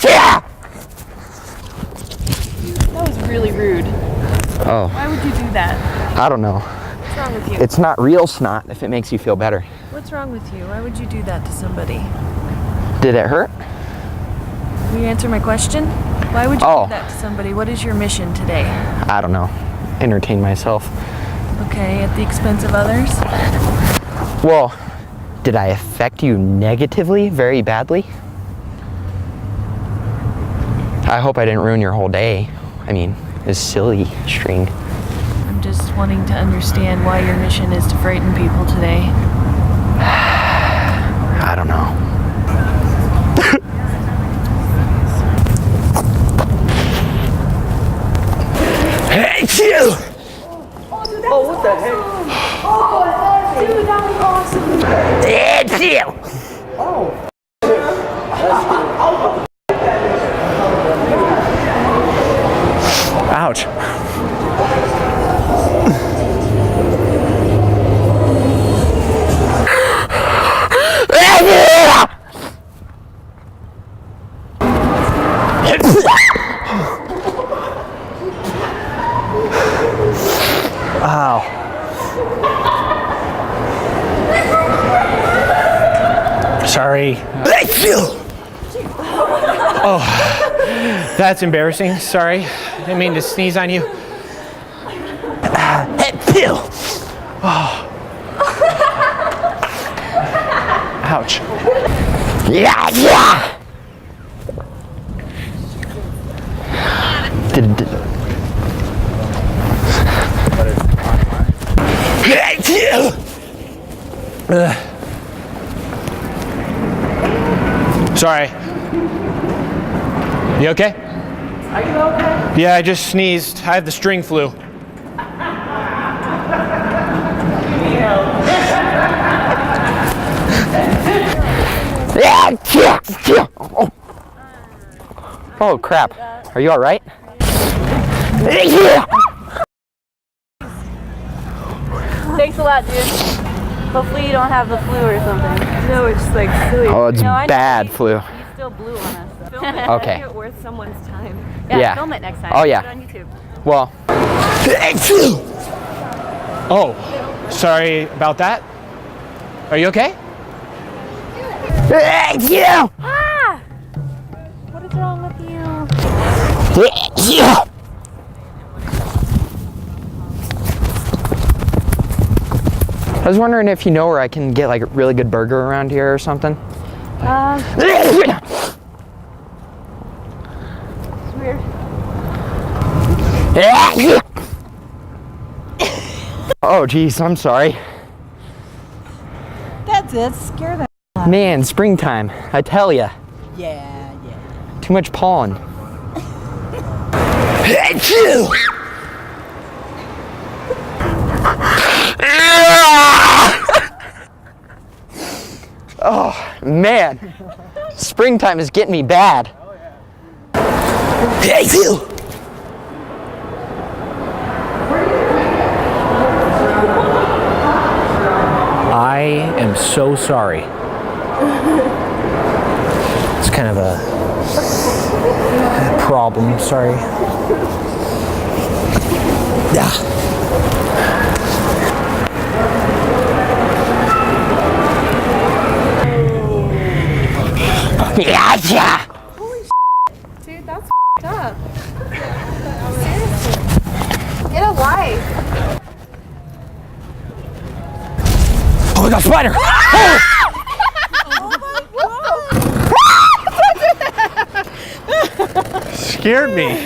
That was really rude. Oh. Why would you do that? I don't know. What's wrong with you? It's not real snot if it makes you feel better. What's wrong with you? Why would you do that to somebody? Did it hurt? Will you answer my question? Why would you Oh. do that to somebody? What is your mission today? I don't know. Entertain myself. Okay, at the expense of others? Well, did I affect you negatively, very badly? I hope I didn't ruin your whole day. I mean, this silly string. I'm just wanting to understand why your mission is to frighten people today. I don't know. Hey, you! Oh, what the heck? Dude, that was awesome. It's you! Ouch. Ow. Sorry. Oh, that's embarrassing. Sorry. I didn't mean to sneeze on you. Oh. Ouch. Yeah, yeah! Sorry. You okay? Are you okay? Yeah, I just sneezed. I have the string flu. Oh crap. Are you alright? Thanks a lot, dude. Hopefully you don't have the flu or something. No, it's like silly. Oh, it's No, I know bad you- flu. You still blew on us. Okay. Make it worth someone's time. Yeah. Film it next time. Oh, yeah. Put it on YouTube. Well. Oh, sorry about that. Are you okay? Ah! What is wrong with you? I was wondering if you know where I can get like a really good burger around here or something. It's weird. Oh geez, I'm sorry. That's it. Scare them. Man, springtime, I tell ya. Yeah. Too much pollen. Oh man, springtime is getting me bad. I am so sorry. It's kind of a problem. Sorry. Yeah. Dude, that's up. Seriously. Get a life. Oh, we got a spider. Scared me.